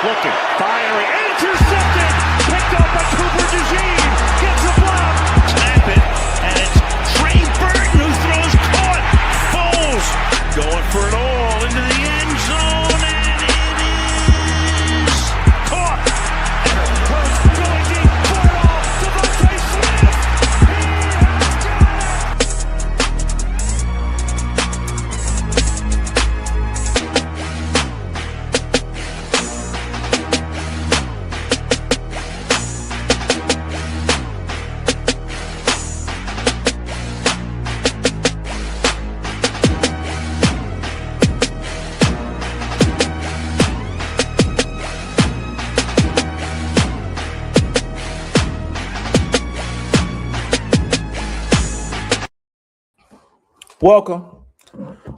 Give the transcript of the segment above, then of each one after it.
Looking, firing, intercepted, picked up by Cooper DeJean, gets a block, snap it, and it's Trey Burton who throws caught. Foles going for it all into the end zone, and it is caught. Hurts going deep, for it all, Devontae Smith, he has got it.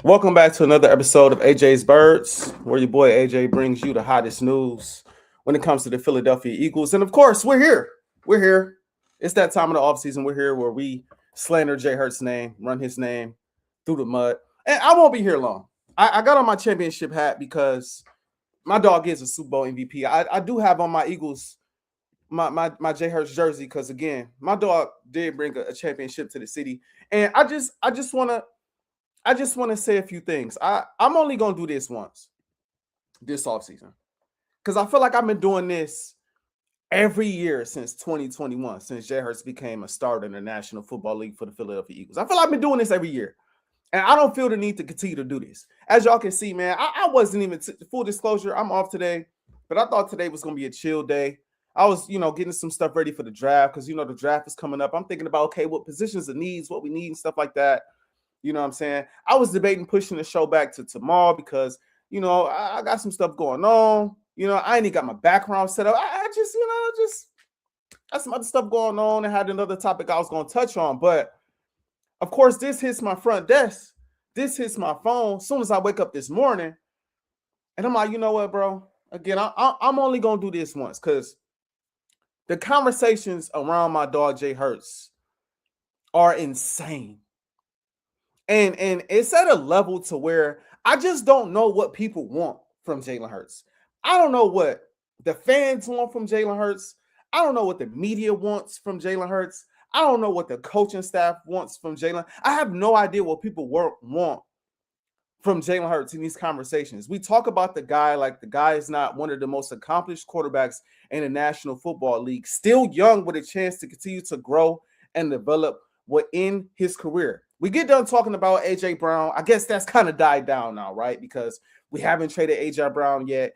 Welcome back to another episode of AJ's Birds, where your boy AJ brings you the hottest news when it comes to the Philadelphia Eagles. And of course, we're here. It's that time of the offseason. We're here where we slander Jay Hurts' name, run his name through the mud. And I won't be here long. I got on my championship hat because my dog is a Super Bowl MVP. I do have on my Eagles, my Jay Hurts jersey, because again, my dog did bring a championship to the city. And I just want to say a few things. I'm only going to do this once this offseason because I feel like I've been doing this every year since 2021, since Jay Hurts became a starter in the National Football League for the Philadelphia Eagles. I feel like I've been doing this every year, and I don't feel the need to continue to do this. As y'all can see, man, I wasn't even, full disclosure, I'm off today, but I thought today was going to be a chill day. I was, getting some stuff ready for the draft because, the draft is coming up. I'm thinking about, okay, what positions and needs, what we need and stuff like that. You know what I'm saying? I was debating pushing the show back to tomorrow because, I got some stuff going on. I ain't even got my background set up. I just got some other stuff going on and had another topic I was going to touch on. But, of course, this hits my front desk. This hits my phone as soon as I wake up this morning. And I'm like, you know what, bro? Again, I'm only going to do this once because the conversations around my dog Jay Hurts are insane. And it's at a level to where I just don't know what people want from Jalen Hurts. I don't know what the fans want from Jalen Hurts. I don't know what the media wants from Jalen Hurts. I don't know what the coaching staff wants from Jalen. I have no idea what people want from Jalen Hurts in these conversations. We talk about the guy like the guy is not one of the most accomplished quarterbacks in the National Football League, still young with a chance to continue to grow and develop within his career. We get done talking about A.J. Brown. I guess that's kind of died down now, right? Because we haven't traded A.J. Brown yet,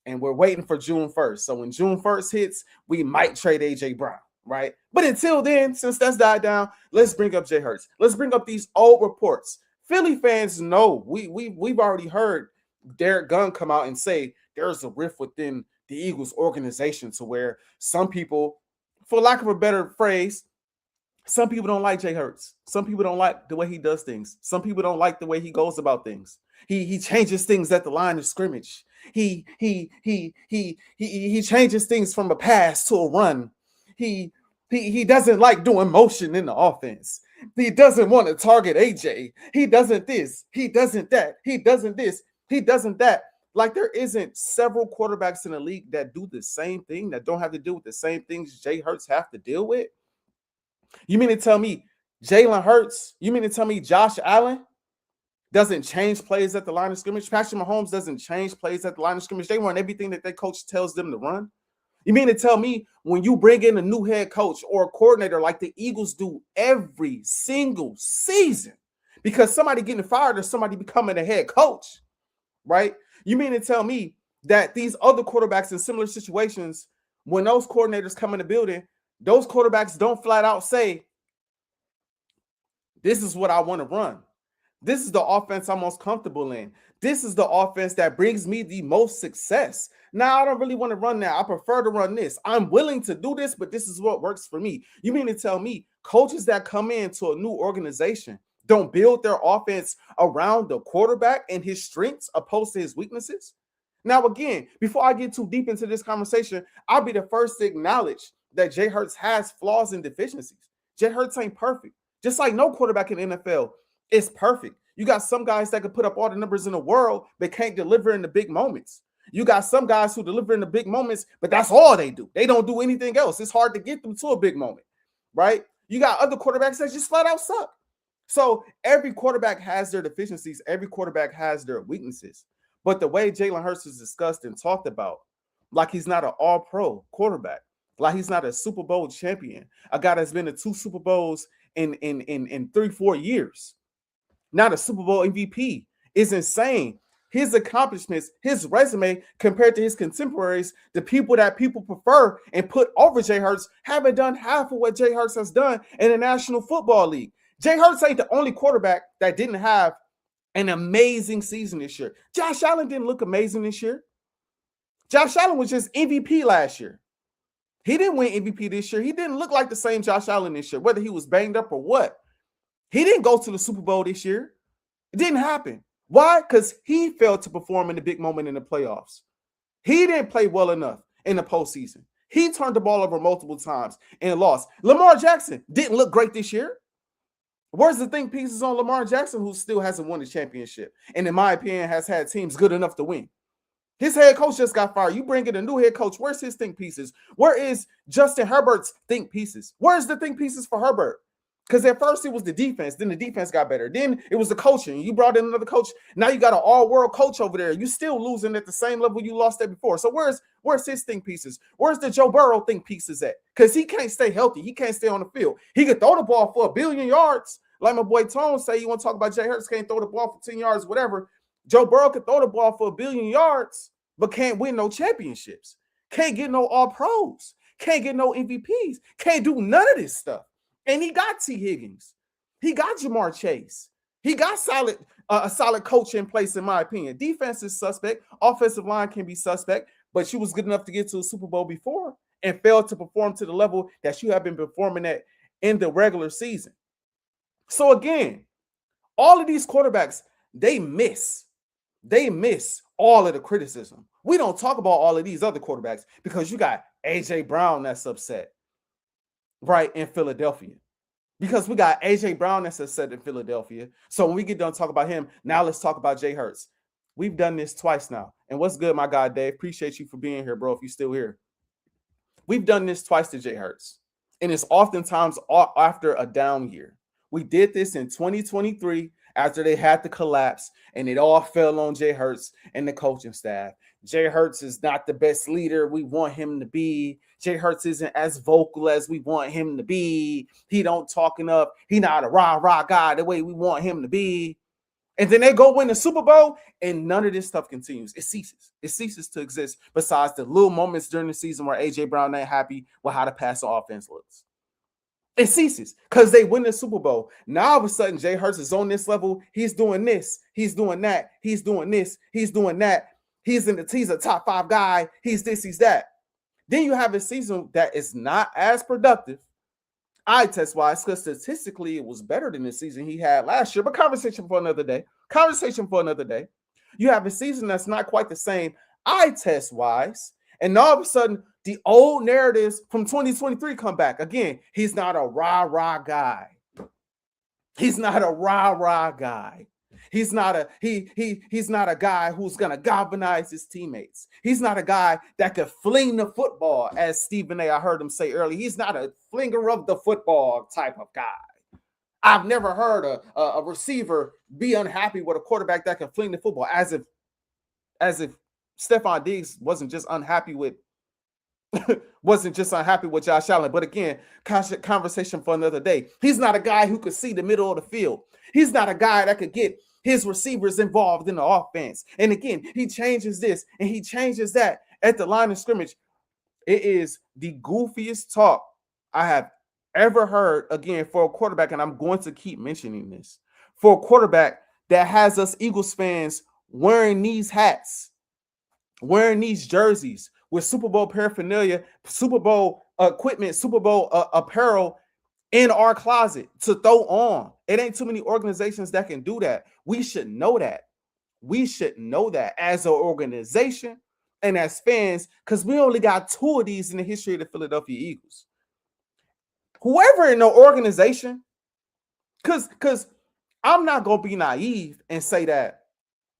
and we're waiting for June 1st. So when June 1st hits, we might trade A.J. Brown, right? But until then, since that's died down, let's bring up Jay Hurts. Let's bring up these old reports. Philly fans know we've already heard Derek Gunn come out and say there's a rift within the Eagles organization to where some people, for lack of a better phrase, some people don't like Jay Hurts. Some people don't like the way he does things. Some people don't like the way he goes about things. He changes things at the line of scrimmage. He changes things from a pass to a run. He doesn't like doing motion in the offense. He doesn't want to target AJ. He doesn't this. He doesn't that. He doesn't this. He doesn't that. Like there isn't several quarterbacks in the league that do the same thing, that don't have to deal with the same things Jay Hurts have to deal with. You mean to tell me Jalen Hurts, you mean to tell me Josh Allen doesn't change plays at the line of scrimmage? Patrick Mahomes doesn't change plays at the line of scrimmage. They run everything that their coach tells them to run. You mean to tell me when you bring in a new head coach or a coordinator like the Eagles do every single season because somebody getting fired or somebody becoming a head coach, right? You mean to tell me that these other quarterbacks in similar situations, when those coordinators come in the building, those quarterbacks don't flat out say, this is what I want to run. This is the offense I'm most comfortable in. This is the offense that brings me the most success. Now, I don't really want to run that. I prefer to run this. I'm willing to do this, but this is what works for me. You mean to tell me coaches that come into a new organization don't build their offense around the quarterback and his strengths opposed to his weaknesses? Now, again, before I get too deep into this conversation, I'll be the first to acknowledge that Jay Hurts has flaws and deficiencies. Jay Hurts ain't perfect. Just like no quarterback in the NFL is perfect. You got some guys that can put up all the numbers in the world, but can't deliver in the big moments. You got some guys who deliver in the big moments, but that's all they do. They don't do anything else. It's hard to get them to a big moment, right? You got other quarterbacks that just flat out suck. So every quarterback has their deficiencies. Every quarterback has their weaknesses. But the way Jalen Hurts is discussed and talked about, like he's not an all-pro quarterback, like he's not a Super Bowl champion, a guy that's been to 2 Super Bowls in 3-4 years, not a Super Bowl MVP, is insane. His accomplishments, his resume compared to his contemporaries, the people that people prefer and put over Jay Hurts, haven't done half of what Jay Hurts has done in the National Football League. Jay Hurts ain't the only quarterback that didn't have an amazing season this year. Josh Allen didn't look amazing this year. Josh Allen was just MVP last year. He didn't win MVP this year. He didn't look like the same Josh Allen this year, whether he was banged up or what. He didn't go to the Super Bowl this year. It didn't happen. Why? Because he failed to perform in the big moment in the playoffs. He didn't play well enough in the postseason. He turned the ball over multiple times and lost. Lamar Jackson didn't look great this year. Where's the think pieces on Lamar Jackson, who still hasn't won the championship? And in my opinion, has had teams good enough to win. His head coach just got fired. You bring in a new head coach. Where's his think pieces? Where is Justin Herbert's think pieces? Where's the think pieces for Herbert? Because at first it was the defense. Then the defense got better. Then it was the coaching. You brought in another coach. Now you got an all-world coach over there. You still losing at the same level you lost at before. So where's his think pieces? Where's the Joe Burrow think pieces at? Because he can't stay healthy. He can't stay on the field. He could throw the ball for 1 billion yards. Like my boy Tone say, you want to talk about Jay Hurts, can't throw the ball for 10 yards, whatever. Joe Burrow could throw the ball for 1 billion yards, but can't win no championships. Can't get no all-pros. Can't get no MVPs. Can't do none of this stuff. And he got T. Higgins. He got Jamar Chase. He got a solid coach in place, in my opinion. Defense is suspect. Offensive line can be suspect, but she was good enough to get to a Super Bowl before and failed to perform to the level that you have been performing at in the regular season. So again, all of these quarterbacks, they miss all of the criticism. We don't talk about all of these other quarterbacks because you got A.J. Brown that's upset, right, in Philadelphia. Because we got A.J. Brown that's upset in Philadelphia. So when we get done talking about him, now let's talk about Jay Hurts. We've done this twice now. And what's good, my guy, Dave? Appreciate you for being here, bro, if you're still here. We've done this twice to Jay Hurts. And it's oftentimes after a down year. We did this in 2023 after they had the collapse, and it all fell on Jay Hurts and the coaching staff. Jay Hurts is not the best leader we want him to be. Jay Hurts isn't as vocal as we want him to be. He don't talk enough. He not a rah-rah guy the way we want him to be. And then they go win the Super Bowl, and none of this stuff continues. It ceases. It ceases to exist besides the little moments during the season where A.J. Brown ain't happy with how the passing offense looks. It ceases because they win the Super Bowl. Now, all of a sudden, Jay Hurts is on this level. He's doing this. He's doing that. He's doing this. He's doing that. He's a top 5 guy. He's this, he's that. Then you have a season that is not as productive, eye test wise, because statistically it was better than the season he had last year. But conversation for another day. You have a season that's not quite the same eye test wise. And all of a sudden, the old narratives from 2023 come back. Again, he's not a rah-rah guy. He's not a rah-rah guy. He's not a guy who's gonna galvanize his teammates. He's not a guy that could fling the football, as Stephen A. I heard him say earlier. He's not a flinger of the football type of guy. I've never heard a receiver be unhappy with a quarterback that can fling the football, as if Stephon Diggs wasn't just unhappy with Josh Allen. But again, conversation for another day. He's not a guy who could see the middle of the field. He's not a guy that could get his receivers involved in the offense. And again, he changes this and he changes that at the line of scrimmage. It is the goofiest talk I have ever heard, again, for a quarterback, and I'm going to keep mentioning this, for a quarterback that has us Eagles fans wearing these hats, wearing these jerseys with Super Bowl paraphernalia, Super Bowl equipment, Super Bowl apparel in our closet to throw on. It ain't too many organizations that can do that. We should know that. We should know that as an organization and as fans, because we only got 2 of these in the history of the Philadelphia Eagles. Whoever in the organization, because I'm not going to be naive and say that,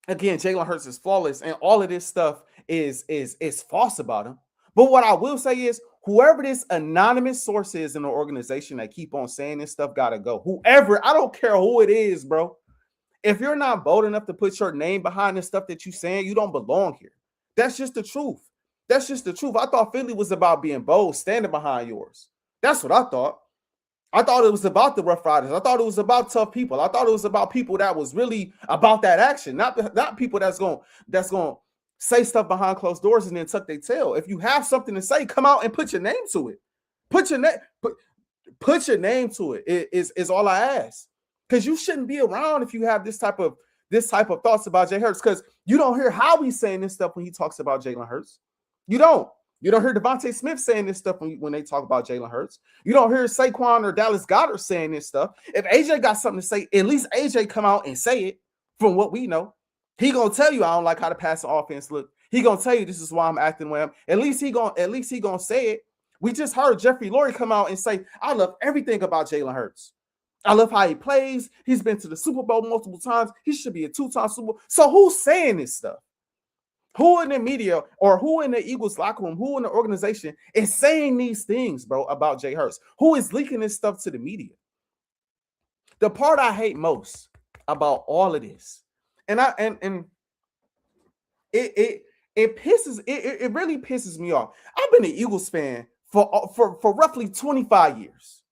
again, Jalen Hurts is flawless and all of this stuff is false about him. But what I will say is, whoever this anonymous source is in the organization that keep on saying this stuff gotta go. Whoever, I don't care who it is, bro. If you're not bold enough to put your name behind the stuff that you're saying, you don't belong here. That's just the truth. That's just the truth. I thought Philly was about being bold, standing behind yours. That's what I thought. I thought it was about the Rough Riders. I thought it was about tough people. I thought it was about people that was really about that action, not people that's going say stuff behind closed doors and then tuck their tail. If you have something to say, come out and put your name to it. Put your name to it. Is all I ask. Because you shouldn't be around if you have this type of thoughts about Jay Hurts. Because you don't hear how he's saying this stuff when he talks about Jalen Hurts. You don't hear Devontae Smith saying this stuff when they talk about Jalen Hurts. You don't hear Saquon or Dallas Goedert saying this stuff. If AJ got something to say, at least AJ come out and say it. From what we know, he gonna tell you I don't like how the passing offense look. He gonna tell you this is why I'm acting the way I'm. At least he gonna say it. We just heard Jeffrey Lurie come out and say, I love everything about Jalen Hurts. I love how he plays. He's been to the Super Bowl multiple times. He should be a 2-time Super Bowl. So who's saying this stuff? Who in the media or who in the Eagles locker room, who in the organization is saying these things, bro, about Jay Hurts? Who is leaking this stuff to the media? The part I hate most about all of this, and it really pisses me off. I've been an Eagles fan for roughly 25 years.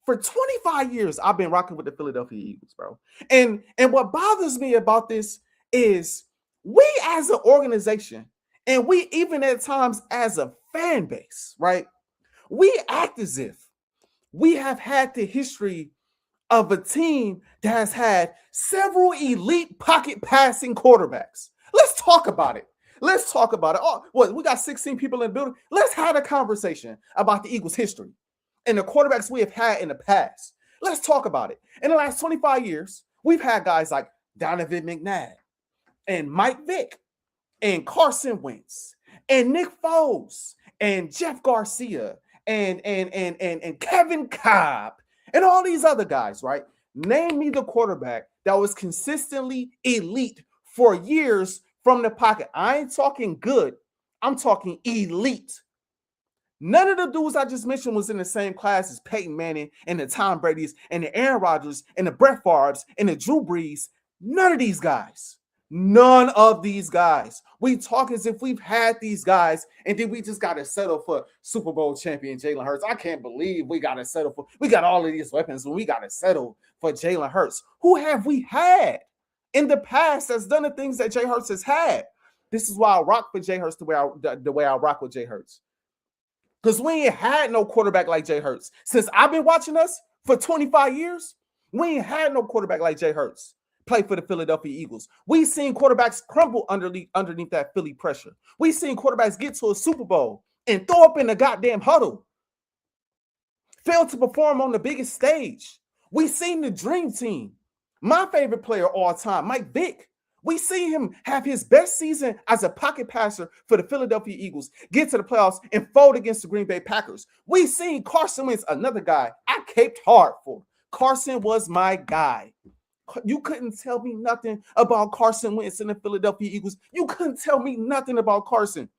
For 25 years, I've been rocking with the Philadelphia Eagles, bro. And what bothers me about this is we as an organization, and we even at times as a fan base, right? We act as if we have had the history of a team that has had several elite pocket passing quarterbacks. Let's talk about it. Oh, what? We got 16 people in the building. Let's have a conversation about the Eagles' history and the quarterbacks we have had in the past. Let's talk about it. In the last 25 years, we've had guys like Donovan McNabb and Mike Vick and Carson Wentz and Nick Foles and Jeff Garcia and Kevin Cobb and all these other guys, right? Name me the quarterback that was consistently elite for years from the pocket. I ain't talking good. I'm talking elite. None of the dudes I just mentioned was in the same class as Peyton Manning and the Tom Brady's and the Aaron Rodgers and the Brett Favre's and the Drew Brees. None of these guys. None of these guys. We talk as if we've had these guys and then we just got to settle for Super Bowl champion Jalen Hurts. I can't believe we got to settle for. We got all of these weapons when we got to settle for Jalen Hurts. Who have we had in the past that's done the things that Jay Hurts has had? This is why I rock for Jay Hurts the way I rock with Jay Hurts. Because we ain't had no quarterback like Jay Hurts. Since I've been watching us for 25 years, we ain't had no quarterback like Jay Hurts play for the Philadelphia Eagles. We seen quarterbacks crumble underneath that Philly pressure. We seen quarterbacks get to a Super Bowl and throw up in the goddamn huddle. Fail to perform on the biggest stage. We seen the dream team. My favorite player all time, Mike Vick. We see him have his best season as a pocket passer for the Philadelphia Eagles, get to the playoffs, and fold against the Green Bay Packers. We seen Carson Wentz, another guy I caped hard for. Carson was my guy. You couldn't tell me nothing about Carson Wentz and the Philadelphia Eagles. You couldn't tell me nothing about Carson.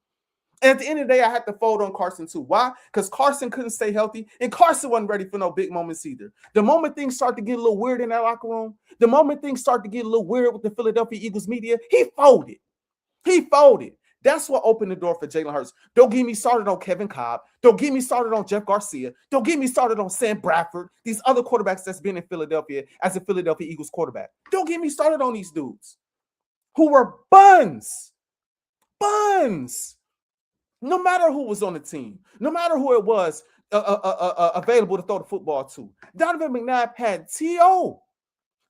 And at the end of the day, I had to fold on Carson too. Why? Because Carson couldn't stay healthy, and Carson wasn't ready for no big moments either. The moment things start to get a little weird in that locker room, the moment things start to get a little weird with the Philadelphia Eagles media, he folded. He folded. That's what opened the door for Jalen Hurts. Don't get me started on Kevin Cobb. Don't get me started on Jeff Garcia. Don't get me started on Sam Bradford, these other quarterbacks that's been in Philadelphia as a Philadelphia Eagles quarterback. Don't get me started on these dudes who were buns. Buns. No matter who was on the team, no matter who it was available to throw the football to. Donovan McNabb had T.O.,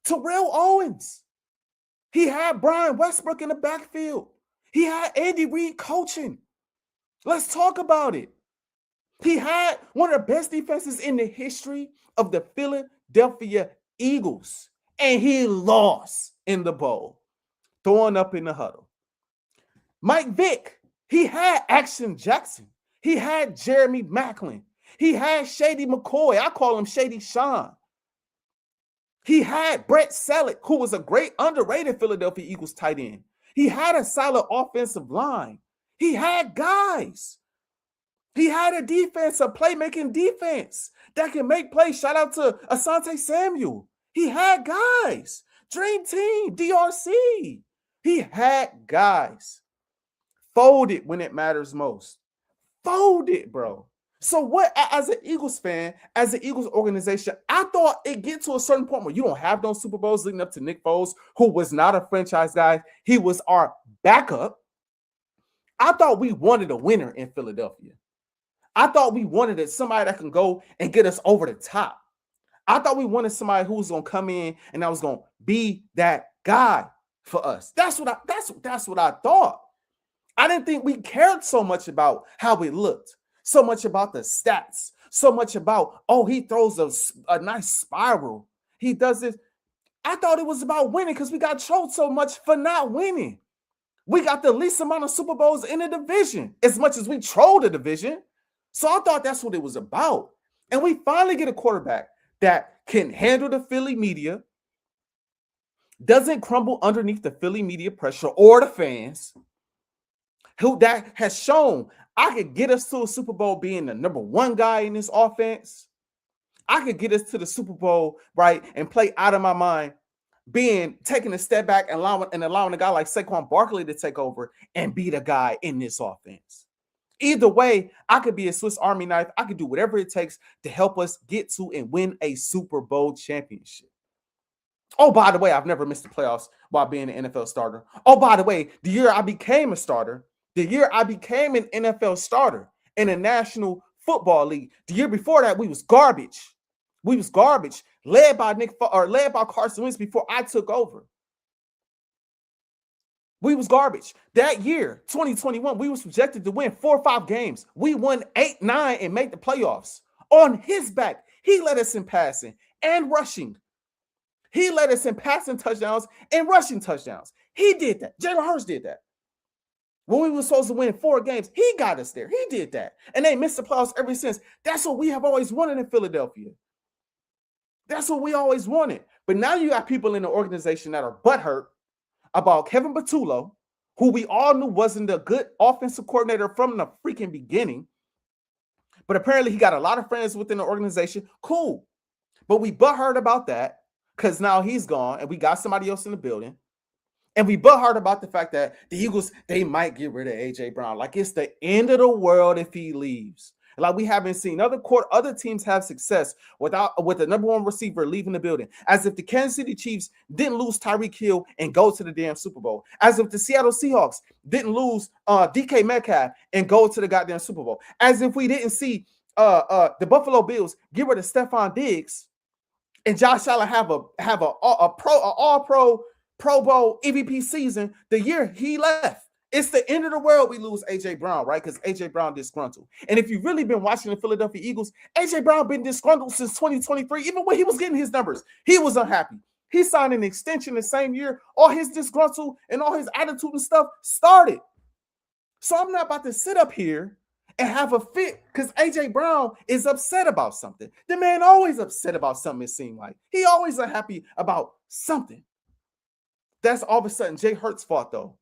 Terrell Owens. He had Brian Westbrook in the backfield. He had Andy Reid coaching. Let's talk about it. He had one of the best defenses in the history of the Philadelphia Eagles, and he lost in the bowl, throwing up in the huddle. Mike Vick. He had Action Jackson. He had Jeremy Maclin. He had Shady McCoy. I call him Shady Sean. He had Brett Selleck, who was a great underrated Philadelphia Eagles tight end. He had a solid offensive line. He had guys. He had a defense, a playmaking defense that can make plays. Shout out to Asante Samuel. He had guys. Dream team, DRC. He had guys. Folded when it matters most. Folded, bro. So what, as an Eagles fan, as an Eagles organization, I thought it get to a certain point where you don't have those Super Bowls leading up to Nick Foles, who was not a franchise guy. He was our backup. I thought we wanted a winner in Philadelphia. I thought we wanted somebody that can go and get us over the top. I thought we wanted somebody who was going to come in and that was going to be that guy for us. That's what I thought. I didn't think we cared so much about how we looked, so much about the stats, so much about, oh, he throws a nice spiral. He does this. I thought it was about winning because we got trolled so much for not winning. We got the least amount of Super Bowls in the division, as much as we trolled the division. So I thought that's what it was about. And we finally get a quarterback that can handle the Philly media, doesn't crumble underneath the Philly media pressure or the fans, who that has shown I could get us to a Super Bowl being the number one guy in this offense. I could get us to the Super Bowl, right, and play out of my mind, taking a step back and allowing a guy like Saquon Barkley to take over and be the guy in this offense. Either way, I could be a Swiss Army knife. I could do whatever it takes to help us get to and win a Super Bowl championship. Oh, by the way, I've never missed the playoffs while being an NFL starter. Oh, by the way, the year I became a starter, the year I became an NFL starter in a National Football League, the year before that, we was garbage. We was garbage, led by Carson Wentz before I took over. We was garbage. That year, 2021, we was projected to win 4 or 5 games. We won 8, 9, and made the playoffs. On his back, he led us in passing and rushing. He led us in passing touchdowns and rushing touchdowns. He did that. Jalen Hurts did that. When we were supposed to win 4 games, he got us there. He did that. And they missed the playoffs ever since. That's what we have always wanted in Philadelphia. That's what we always wanted. But now you got people in the organization that are butthurt about Kevin Patullo, who we all knew wasn't a good offensive coordinator from the freaking beginning. But apparently he got a lot of friends within the organization. Cool. But we butthurt about that because now he's gone and we got somebody else in the building. And we butthurt about the fact that the Eagles, they might get rid of A.J. Brown. Like it's the end of the world if he leaves. Like we haven't seen other teams have success with the number one receiver leaving the building. As if the Kansas City Chiefs didn't lose Tyreek Hill and go to the damn Super Bowl. As if the Seattle Seahawks didn't lose DK Metcalf and go to the goddamn Super Bowl. As if we didn't see the Buffalo Bills get rid of Stephon Diggs and Josh Allen have a all-pro Pro Bowl MVP season the year he left. It's the end of the world we lose A.J. Brown, right? Because A.J. Brown disgruntled. And if you've really been watching the Philadelphia Eagles, A.J. Brown been disgruntled since 2023. Even when he was getting his numbers, he was unhappy. He signed an extension the same year. All his disgruntled and all his attitude and stuff started. So I'm not about to sit up here and have a fit because A.J. Brown is upset about something. The man always upset about something, it seemed like. He always unhappy about something. That's all of a sudden Jay Hurts' fault, though.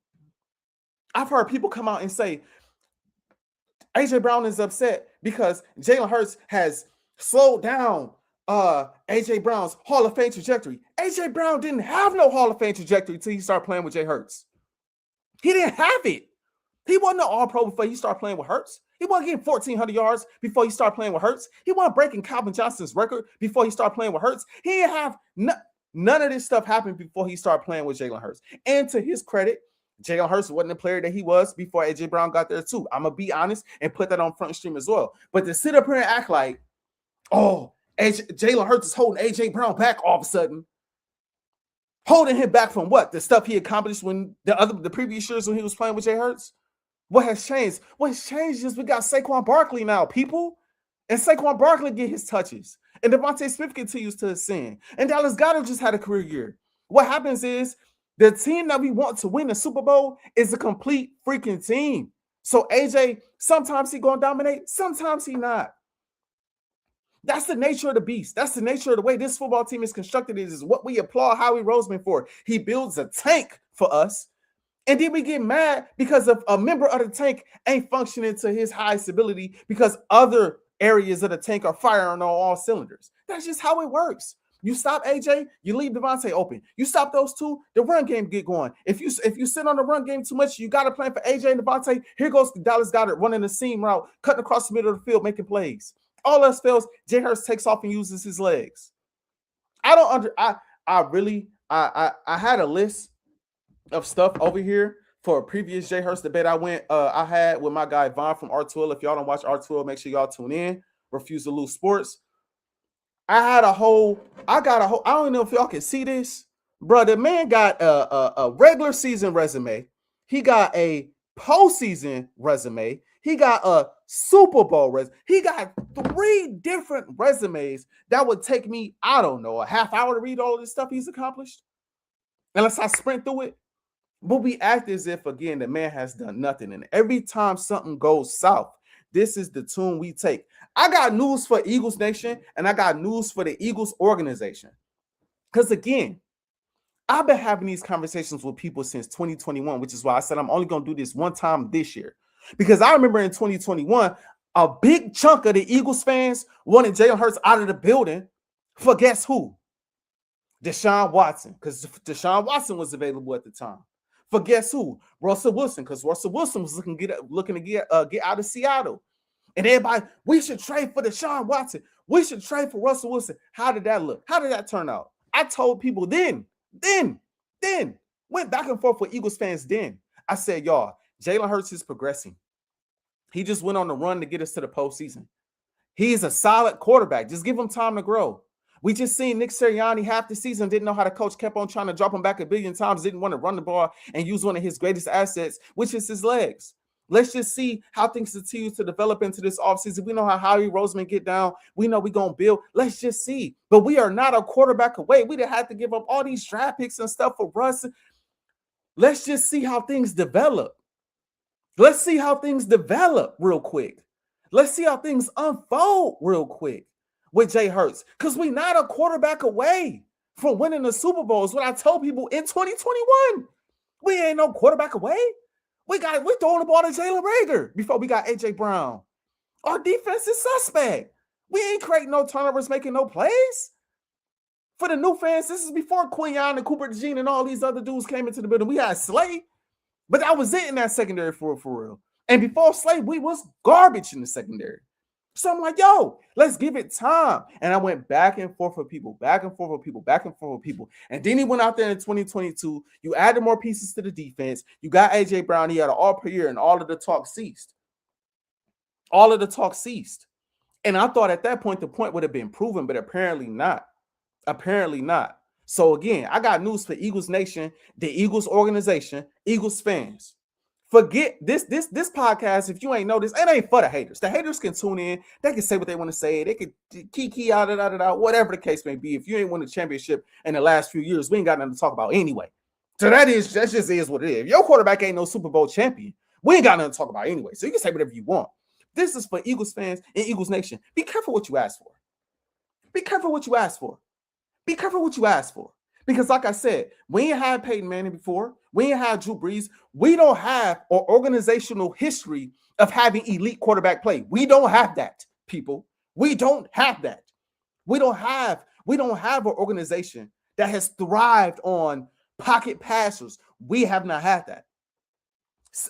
I've heard people come out and say A.J. Brown is upset because Jalen Hurts has slowed down A.J. Brown's Hall of Fame trajectory. A.J. Brown didn't have no Hall of Fame trajectory until he started playing with Jay Hurts. He didn't have it. He wasn't an all-pro before he started playing with Hurts. He wasn't getting 1,400 yards before he started playing with Hurts. He wasn't breaking Calvin Johnson's record before he started playing with Hurts. He didn't have none of this stuff happened before he started playing with Jalen Hurts. And to his credit, Jalen Hurts wasn't the player that he was before A.J. Brown got there too. I'm going to be honest and put that on Front Stream as well. But to sit up here and act like, oh, Jalen Hurts is holding A.J. Brown back all of a sudden. Holding him back from what? The stuff he accomplished when the previous years when he was playing with Jay Hurts? What has changed? What has changed is we got Saquon Barkley now, people. And Saquon Barkley get his touches. And Devontae Smith continues to ascend. And Dallas Goedert just had a career year. What happens is the team that we want to win the Super Bowl is a complete freaking team. So AJ, sometimes he gonna dominate, sometimes he not. That's the nature of the beast. That's the nature of the way this football team is constructed. Is what we applaud Howie Roseman for. He builds a tank for us, And then we get mad because of a member of the tank ain't functioning to his highest ability because other areas of the tank are firing on all cylinders. That's just how it works. You stop AJ, you leave Devontae open. You stop those two, the run game get going. If you sit on the run game too much, you got to plan for AJ and Devontae. Here goes Dallas Goedert running the seam route, cutting across the middle of the field, making plays. All else fails, Jay Hurts takes off and uses his legs. I had a list of stuff over here for a previous Jay Hurts debate I had with my guy Vaughn from R2L. If y'all don't watch R2L, make sure y'all tune in. Refuse to Lose Sports. I don't know if y'all can see this, bro. The man got a regular season resume. He got a postseason resume. He got a Super Bowl resume. He got 3 different resumes that would take me, I don't know, a half hour to read all of this stuff he's accomplished. Unless I sprint through it. But we act as if, again, the man has done nothing. And every time something goes south, this is the tune we take. I got news for Eagles Nation, and I got news for the Eagles organization. Because, again, I've been having these conversations with people since 2021, which is why I said I'm only going to do this one time this year. Because I remember in 2021, a big chunk of the Eagles fans wanted Jalen Hurts out of the building for guess who? Deshaun Watson, because Deshaun Watson was available at the time. For guess who? Russell Wilson, because Russell Wilson was looking to get out of Seattle. And everybody, we should trade for Deshaun Watson. We should trade for Russell Wilson. How did that look? How did that turn out? I told people then, went back and forth with Eagles fans then. I said, y'all, Jalen Hurts is progressing. He just went on the run to get us to the postseason. He's a solid quarterback. Just give him time to grow. We just seen Nick Sirianni half the season didn't know how to coach, kept on trying to drop him back a billion times, didn't want to run the ball and use one of his greatest assets, which is his legs. Let's just see how things continue to develop into this offseason. We know how Howie Roseman get down. We know we're going to build. Let's just see. But we are not a quarterback away. We'd have had to give up all these draft picks and stuff for Russ. Let's just see how things develop. Let's see how things develop real quick. Let's see how things unfold real quick with Jay Hurts. Because we're not a quarterback away from winning the Super Bowl is what I told people in 2021. We ain't no quarterback away. We're throwing the ball to Jalen Reagor before we got A.J. Brown. Our defense is suspect. We ain't creating no turnovers, making no plays. For the new fans, this is before Quinyon and Cooper DeJean and all these other dudes came into the building. We had Slay, but that was it in that secondary for real. And before Slay, we was garbage in the secondary. So I'm like, yo, let's give it time. And I went back and forth with people. And then he went out there in 2022. You added more pieces to the defense. You got A.J. Brown. He had an all-per year, and all of the talk ceased. And I thought at that point, the point would have been proven, but apparently not. So again, I got news for Eagles Nation, the Eagles organization, Eagles fans. Forget this podcast. If you ain't noticed, it ain't for the haters. The haters can tune in. They can say what they want to say. They can kiki out, whatever the case may be. If you ain't won a championship in the last few years, we ain't got nothing to talk about anyway. So that just is what it is. If your quarterback ain't no Super Bowl champion, we ain't got nothing to talk about anyway. So you can say whatever you want. This is for Eagles fans and Eagles Nation. Be careful what you ask for. Because like I said, we ain't had Peyton Manning before. We ain't had Drew Brees. We don't have an organizational history of having elite quarterback play. We don't have that, people. We don't have that. We don't have an organization that has thrived on pocket passers. We have not had that.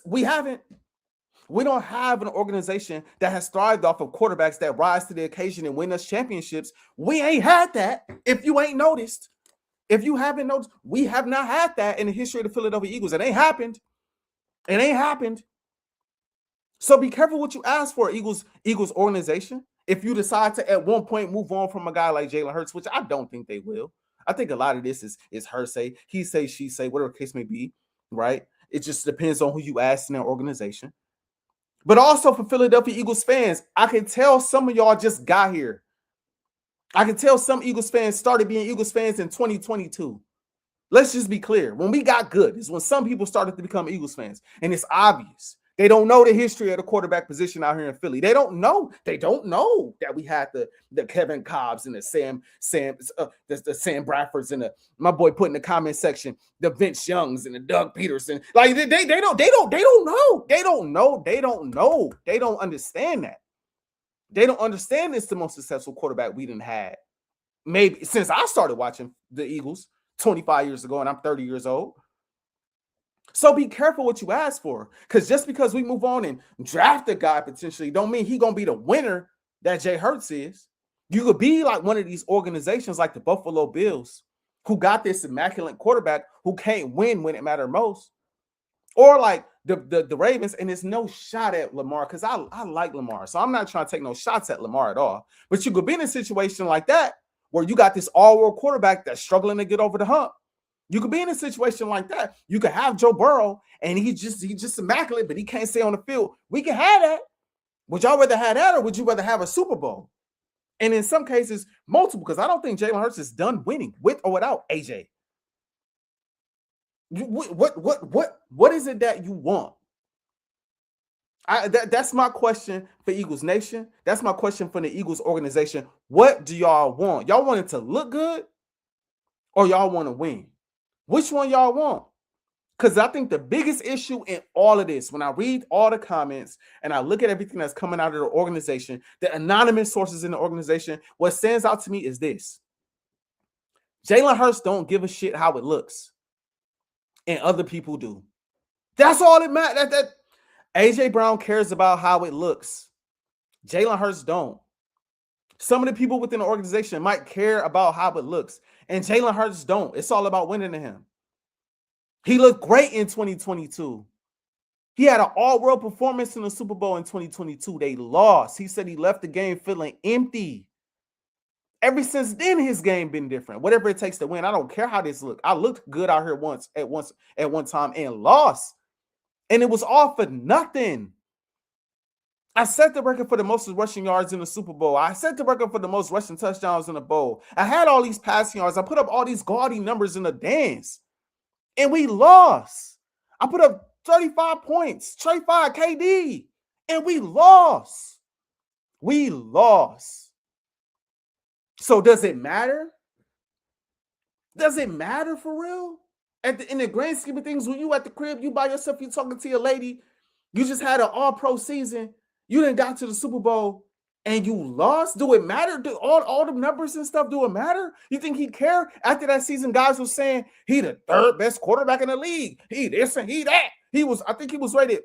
We haven't. We don't have an organization that has thrived off of quarterbacks that rise to the occasion and win us championships. We ain't had that. If you ain't noticed. If you haven't noticed, we have not had that in the history of the Philadelphia Eagles. It ain't happened. So be careful what you ask for, Eagles organization. If you decide to at one point move on from a guy like Jalen Hurts, which I don't think they will. I think a lot of this is her say, he say, she say, whatever the case may be, right? It just depends on who you ask in that organization. But also for Philadelphia Eagles fans, I can tell some of y'all just got here. I can tell some Eagles fans started being Eagles fans in 2022. Let's just be clear. When we got good is when some people started to become Eagles fans. And it's obvious They don't know the history of the quarterback position out here in Philly. They don't know. They don't know that we had the Kevin Cobbs and the Sam Bradfords and my boy put in the comment section the Vince Youngs and the Doug Peterson. Like they don't know. They don't know. They don't understand that. They don't understand it's the most successful quarterback we didn't have. Maybe since I started watching the Eagles 25 years ago, and I'm 30 years old. So be careful what you ask for, because just because we move on and draft a guy potentially don't mean he's going to be the winner that Jay Hurts is. You could be like one of these organizations like the Buffalo Bills who got this immaculate quarterback who can't win when it matters most. Or like the Ravens, and there's no shot at Lamar because I like Lamar. So I'm not trying to take no shots at Lamar at all. But you could be in a situation like that where you got this all-world quarterback that's struggling to get over the hump. You could be in a situation like that. You could have Joe Burrow, and he's just immaculate, but he can't stay on the field. We can have that. Would y'all rather have that, or would you rather have a Super Bowl? And in some cases, multiple, because I don't think Jalen Hurts is done winning with or without AJ. What is it that you want? That's my question for Eagles Nation. That's my question for the Eagles organization. What do y'all want? Y'all want it to look good, or y'all want to win? Which one y'all want? Because I think the biggest issue in all of this, when I read all the comments and I look at everything that's coming out of the organization, the anonymous sources in the organization, what stands out to me is this. Jalen Hurts don't give a shit how it looks. And other people do. That's all that matters. That AJ Brown cares about how it looks. Jalen Hurts don't. Some of the people within the organization might care about how it looks, and Jalen Hurts don't. It's all about winning to him. He looked great in 2022. He had an all-world performance in the Super Bowl in 2022. They lost. He said he left the game feeling empty. Ever since then, his game been different. Whatever it takes to win. I don't care how this looked. I looked good out here at one time and lost. And it was all for nothing. I set the record for the most rushing yards in the Super Bowl. I set the record for the most rushing touchdowns in the bowl. I had all these passing yards. I put up all these gaudy numbers in the dance. And we lost. I put up 35 points, 35 KD. And we lost. We lost. So does it matter? Does it matter for real? In the grand scheme of things, when you at the crib, you by yourself, you talking to your lady, you just had an all-pro season, you done got to the Super Bowl, and you lost? Do it matter? Do all the numbers and stuff, do it matter? You think he care? After that season, guys were saying he the third best quarterback in the league. He this and he that. I think he was rated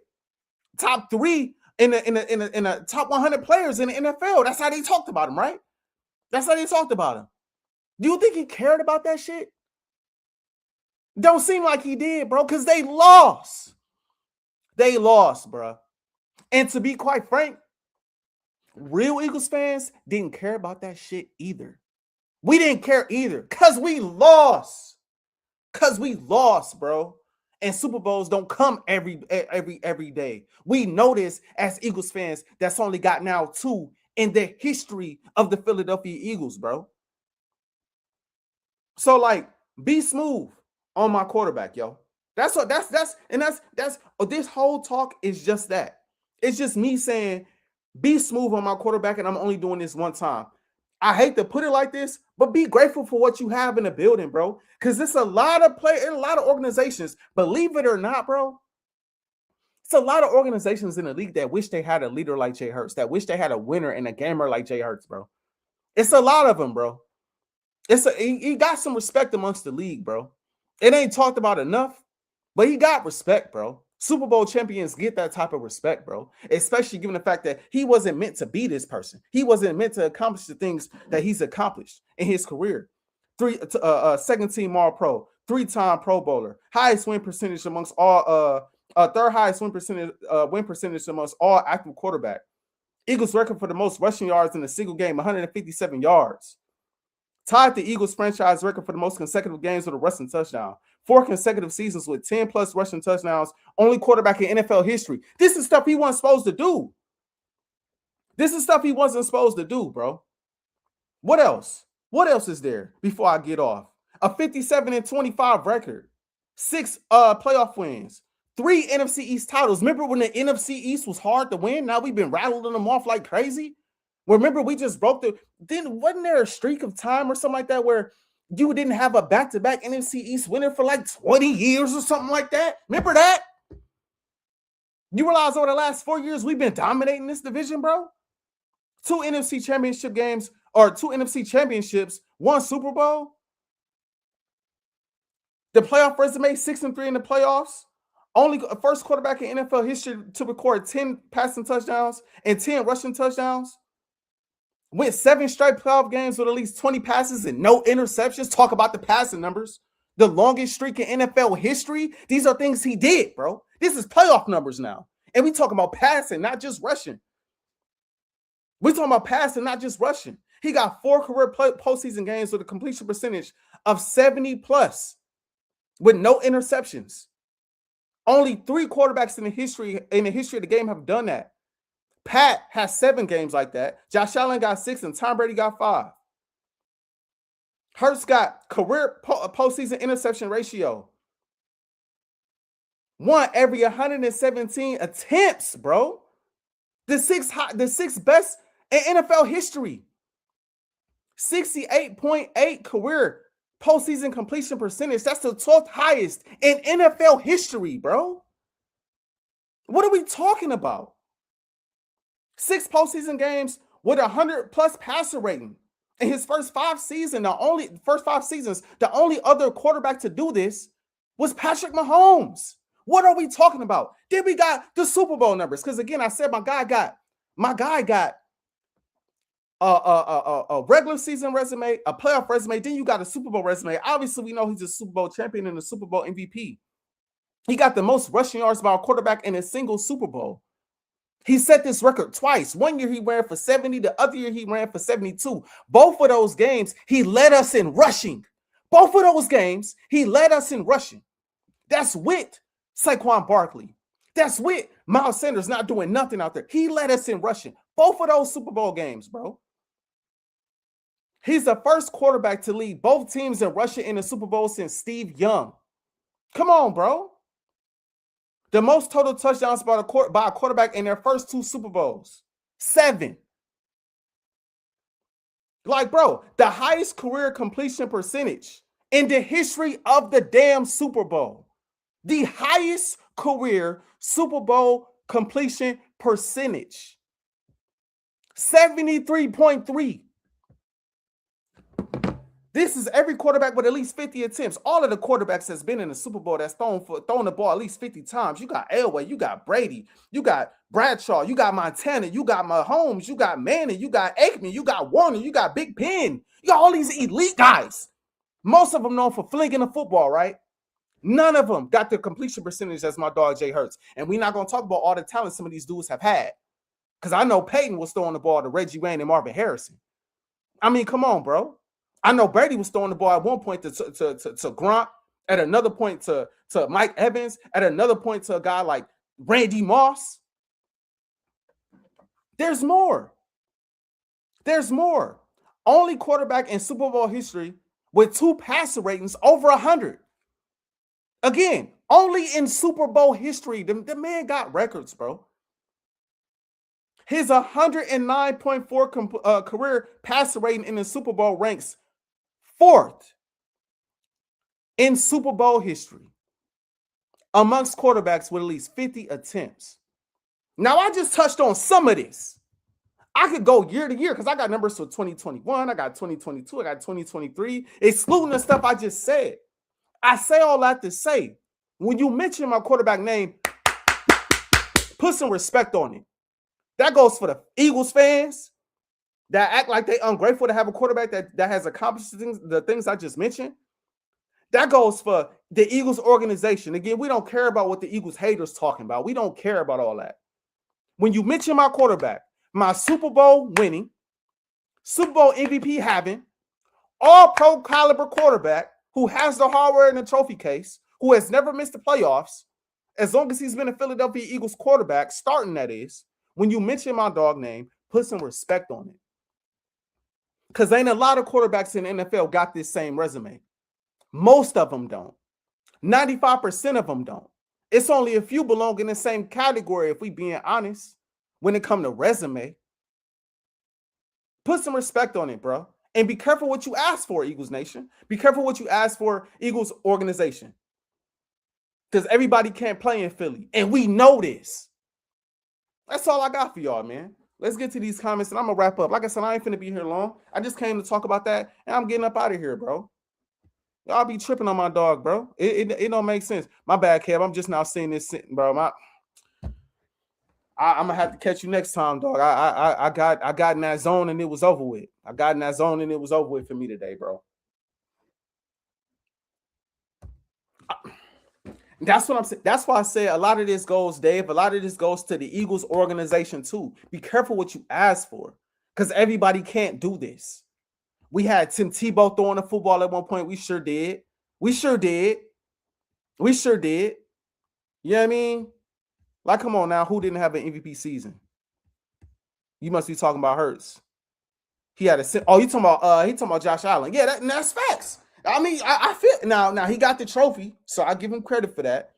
top 3 in the top 100 players in the NFL. That's how they talked about him, right? That's how they talked about him. Do you think he cared about that shit? Don't seem like he did, bro, because they lost. They lost, bro. And to be quite frank, real Eagles fans didn't care about that shit either. We didn't care either because we lost. Because we lost, bro. And Super Bowls don't come every day. We know this as Eagles fans. That's only got now 2 in the history of the Philadelphia Eagles, bro. So, like, be smooth on my quarterback, yo. That's this whole talk is just that. It's just me saying, be smooth on my quarterback, and I'm only doing this one time. I hate to put it like this, but be grateful for what you have in the building, bro. Because it's a lot of a lot of organizations, believe it or not, bro. It's a lot of organizations in the league that wish they had a leader like Jay Hurts, that wish they had a winner and a gamer like Jay Hurts, bro. It's a lot of them, bro. He got some respect amongst the league, bro. It ain't talked about enough, but he got respect, bro. Super Bowl champions get that type of respect, bro, especially given the fact that he wasn't meant to be this person. He wasn't meant to accomplish the things that he's accomplished in his career. Second team All-Pro, 3-time Pro Bowler, highest win percentage amongst all, third highest win percentage amongst all active quarterback. Eagles record for the most rushing yards in a single game, 157 yards. Tied the Eagles franchise record for the most consecutive games with a rushing touchdown. 4 consecutive seasons with 10-plus rushing touchdowns. Only quarterback in NFL history. This is stuff he wasn't supposed to do. This is stuff he wasn't supposed to do, bro. What else? What else is there before I get off? A 57-25 record. 6 playoff wins. 3 NFC East titles. Remember when the NFC East was hard to win? Now we've been rattling them off like crazy. Remember we just broke then wasn't there a streak of time or something like that where you didn't have a back-to-back NFC East winner for like 20 years or something like that? Remember that? You realize over the last 4 years we've been dominating this division, bro? 2 NFC championship games or 2 NFC championships, 1 Super Bowl. The playoff resume, 6-3 in the playoffs. Only first quarterback in NFL history to record 10 passing touchdowns and 10 rushing touchdowns. Went 7 straight playoff games with at least 20 passes and no interceptions. Talk about the passing numbers. The longest streak in NFL history. These are things he did, bro. This is playoff numbers now. And we talking about passing, not just rushing. We talking about passing, not just rushing. He got 4 career postseason games with a completion percentage of 70 plus with no interceptions. Only 3 quarterbacks in the history of the game have done that. Pat has 7 games like that. Josh Allen got 6 and Tom Brady got 5. Hurts got career postseason interception ratio. 1 every 117 attempts, bro. The sixth best in NFL history. 68.8 career postseason completion percentage. That's the 12th highest in NFL history, bro. What are we talking about? 6 postseason games with 100+ passer rating. In his first 5 seasons, the only other quarterback to do this was Patrick Mahomes. What are we talking about? Then we got the Super Bowl numbers. Because again, I said my guy got a regular season resume, a playoff resume. Then you got a Super Bowl resume. Obviously, we know he's a Super Bowl champion and a Super Bowl MVP. He got the most rushing yards by a quarterback in a single Super Bowl. He set this record twice. 1 year he ran for 70. The other year he ran for 72. Both of those games, he led us in rushing. Both of those games, he led us in rushing. That's with Saquon Barkley. That's with Miles Sanders not doing nothing out there. He led us in rushing. Both of those Super Bowl games, bro. He's the first quarterback to lead both teams in rushing in the Super Bowl since Steve Young. Come on, bro. The most total touchdowns by a quarterback in their first 2 Super Bowls. 7. Like, bro, the highest career completion percentage in the history of the damn Super Bowl. The highest career Super Bowl completion percentage. 73.3. This is every quarterback with at least 50 attempts. All of the quarterbacks that's been in the Super Bowl that's thrown the ball at least 50 times. You got Elway, you got Brady, you got Bradshaw, you got Montana, you got Mahomes, you got Manning, you got Aikman, you got Warner, you got Big Ben. You got all these elite guys. Most of them known for flinging the football, right? None of them got the completion percentage as my dog Jay Hurts. And we're not going to talk about all the talent some of these dudes have had. Because I know Peyton was throwing the ball to Reggie Wayne and Marvin Harrison. I mean, come on, bro. I know Brady was throwing the ball at one point to Gronk, at another point to Mike Evans, at another point to a guy like Randy Moss. There's more. There's more. Only quarterback in Super Bowl history with 2 passer ratings over 100. Again, only in Super Bowl history. The man got records, bro. His 109.4 career passer rating in the Super Bowl ranks 4th in Super Bowl history amongst quarterbacks with at least 50 attempts. Now, I just touched on some of this. I could go year to year because I got numbers for 2021, I got 2022, I got 2023, excluding the stuff I just said. I say all that to say, when you mention my quarterback name, put some respect on it. That goes for the Eagles fans that act like they ungrateful to have a quarterback that has accomplished the things I just mentioned. That goes for the Eagles organization. Again, we don't care about what the Eagles haters talking about. We don't care about all that. When you mention my quarterback, my Super Bowl winning, Super Bowl MVP having, all-pro caliber quarterback who has the hardware in the trophy case, who has never missed the playoffs, as long as he's been a Philadelphia Eagles quarterback, starting that is, when you mention my dog name, put some respect on it. Because ain't a lot of quarterbacks in the NFL got this same resume. Most of them don't. 95% of them don't. It's only a few belong in the same category, if we being honest, when it come to resume. Put some respect on it, bro. And be careful what you ask for, Eagles Nation. Be careful what you ask for, Eagles organization. Because everybody can't play in Philly. And we know this. That's all I got for y'all, man. Let's get to these comments and I'm going to wrap up. Like I said, I ain't finna be here long. I just came to talk about that and I'm getting up out of here, bro. Y'all be tripping on my dog, bro. It don't make sense. My bad, Kev. I'm just now seeing this sitting, bro. I'm gonna have to catch you next time, dog. I got in that zone and it was over with. I got in that zone and it was over with for me today, bro. That's what I'm saying. That's why I say a lot of this goes, Dave. A lot of this goes to the Eagles organization too. Be careful what you ask for, because everybody can't do this. We had Tim Tebow throwing the football at one point. We sure did. We sure did. We sure did. You know what I mean? Like, come on now. Who didn't have an MVP season? You must be talking about Hurts. He had a. Oh, you talking about? He talking about Josh Allen? Yeah, that's facts. I mean, I feel now he got the trophy, so I give him credit for that.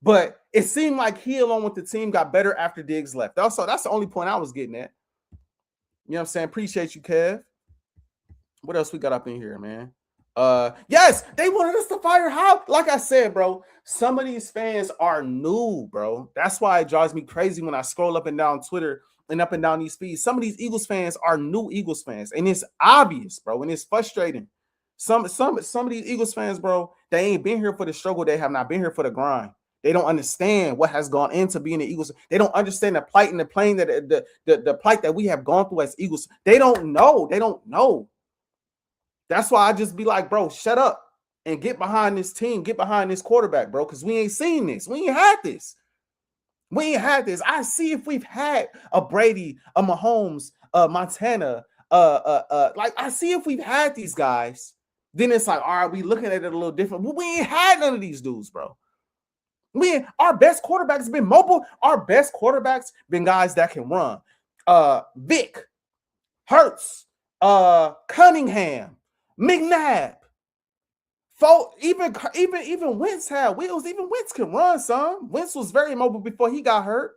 But it seemed like he, along with the team, got better after Diggs left. Also, that's the only point I was getting at. You know what I'm saying? Appreciate you, Kev. What else we got up in here, man? Yes, they wanted us to fire how? Like I said, bro, some of these fans are new, bro. That's why it drives me crazy when I scroll up and down Twitter and up and down these feeds. Some of these Eagles fans are new Eagles fans, and it's obvious, bro, and it's frustrating. Some of these Eagles fans, bro, they ain't been here for the struggle. They have not been here for the grind. They don't understand what has gone into being the Eagles. They don't understand the plight and the pain that the plight that we have gone through as Eagles. They don't know. They don't know. That's why I just be like, bro, shut up and get behind this team, get behind this quarterback, bro, because we ain't seen this. We ain't had this. We ain't had this. I see if we've had a Brady, a Mahomes, Montana, like I see if we've had these guys, then it's like, all right, we looking at it a little different. But we ain't had none of these dudes, bro. Our best quarterbacks been mobile. Our best quarterbacks been guys that can run. Vic, Hurts, Cunningham, McNabb, even Wentz had wheels. Even Wentz can run, son. Wentz was very mobile before he got hurt.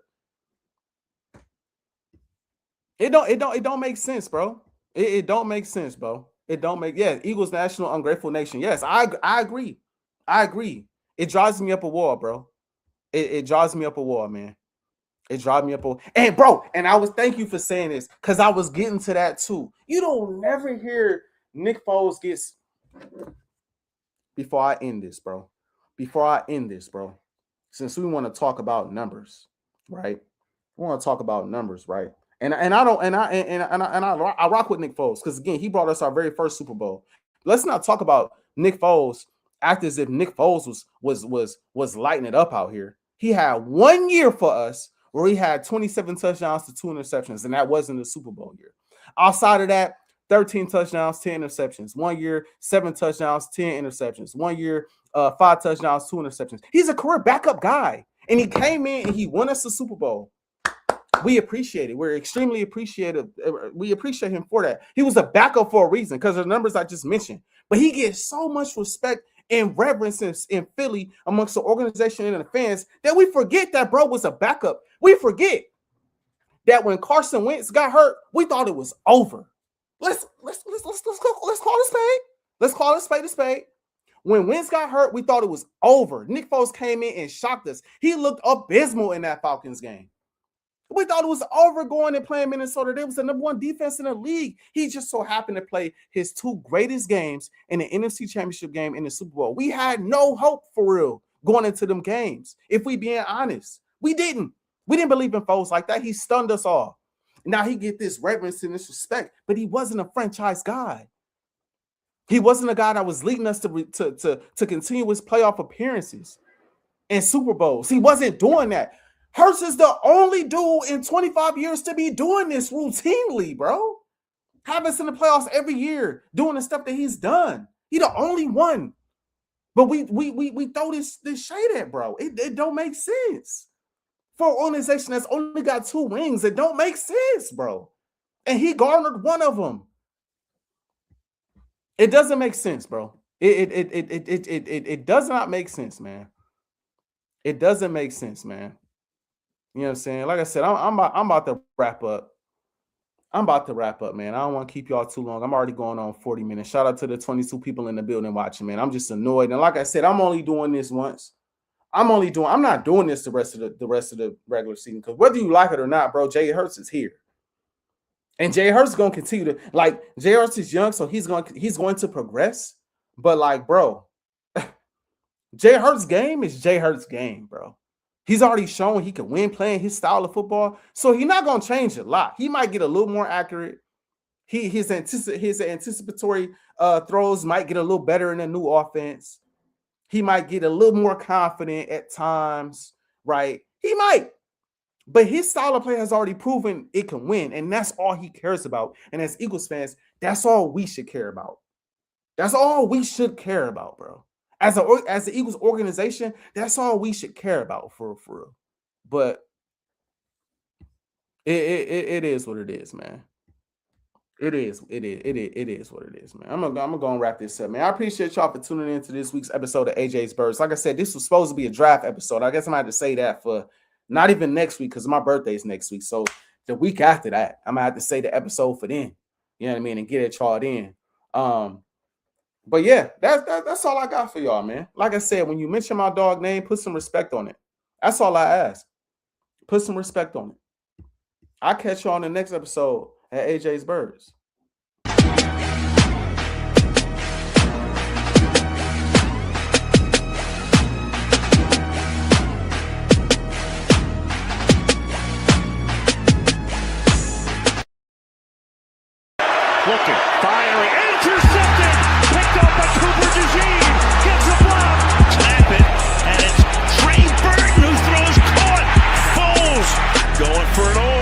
It don't make sense, bro. It don't make sense, bro. It don't make Eagles national ungrateful nation. Yes, I agree. I agree. It drives me up a wall, bro. It drives me up a wall, man. It drives me up a wall. And bro, and I was thank you for saying this because I was getting to that too. You don't never hear Nick Foles gets. Before I end this, bro. Since we want to talk about numbers, right? We want to talk about numbers, right? And I rock with Nick Foles because again, he brought us our very first Super Bowl. Let's not talk about Nick Foles act as if Nick Foles was lighting it up out here. He had 1 year for us where he had 27 touchdowns to 2 interceptions, and that wasn't the Super Bowl year. Outside of that, 13 touchdowns, 10 interceptions. 1 year, 7 touchdowns, 10 interceptions. 1 year, 5 touchdowns, 2 interceptions. He's a career backup guy, and he came in and he won us the Super Bowl. We appreciate it. We're extremely appreciative. We appreciate him for that. He was a backup for a reason because of the numbers I just mentioned. But he gets so much respect and reverence in Philly amongst the organization and the fans that we forget that bro was a backup. We forget that when Carson Wentz got hurt, we thought it was over. Let's call it a spade. Let's call it a spade. When Wentz got hurt, we thought it was over. Nick Foles came in and shocked us. He looked abysmal in that Falcons game. We thought it was over going and playing Minnesota. They was the number 1 defense in the league. He just so happened to play his 2 greatest games in the NFC Championship game in the Super Bowl. We had no hope for real going into them games. If we being honest, we didn't. We didn't believe in Foles like that. He stunned us all. Now he get this reverence and this respect, but he wasn't a franchise guy. He wasn't a guy that was leading us to continue his playoff appearances and Super Bowls. He wasn't doing that. Hurts is the only dude in 25 years to be doing this routinely, bro. Have us in the playoffs every year, doing the stuff that he's done. He the only one. But we throw this shade at, bro. It don't make sense. For an organization that's only got 2 wings, it don't make sense, bro. And he garnered one of them. It doesn't make sense, bro. It does not make sense, man. It doesn't make sense, man. You know what I'm saying? Like I said, I'm about to wrap up. I'm about to wrap up, man. I don't want to keep y'all too long. I'm already going on 40 minutes. Shout out to the 22 people in the building watching, man. I'm just annoyed. And like I said, I'm only doing this once. I'm not doing this the rest of the regular season. Because whether you like it or not, bro, Jay Hurts is here. And Jay Hurts is going to continue to, like, Jay Hurts is young, so he's going to progress. But, like, bro, Jay Hurts' game is Jay Hurts' game, bro. He's already shown he can win playing his style of football. So he's not going to change a lot. He might get a little more accurate. His anticipatory throws might get a little better in a new offense. He might get a little more confident at times, right? He might. But his style of play has already proven it can win, and that's all he cares about. And as Eagles fans, that's all we should care about. That's all we should care about, bro. As the Eagles organization, that's all we should care about for real. But it is what it is, man. It is what it is, man. I'm gonna go and wrap this up, man. I appreciate y'all for tuning in to this week's episode of AJ's Birds. Like I said, this was supposed to be a draft episode. I guess I'm gonna have to say that for not even next week, because my birthday's next week. So the week after that, I'm gonna have to say the episode for then. You know what I mean? And get it y'all in. But yeah, that's all I got for y'all, man. Like I said, when you mention my dog name, put some respect on it. That's all I ask. Put some respect on it. I'll catch y'all on the next episode at AJ's Birds. Looking, firing, intercepted, picked up by Cooper DeJean, gets a block, tap it, and it's Trey Burton who throws caught, Foles going for it all.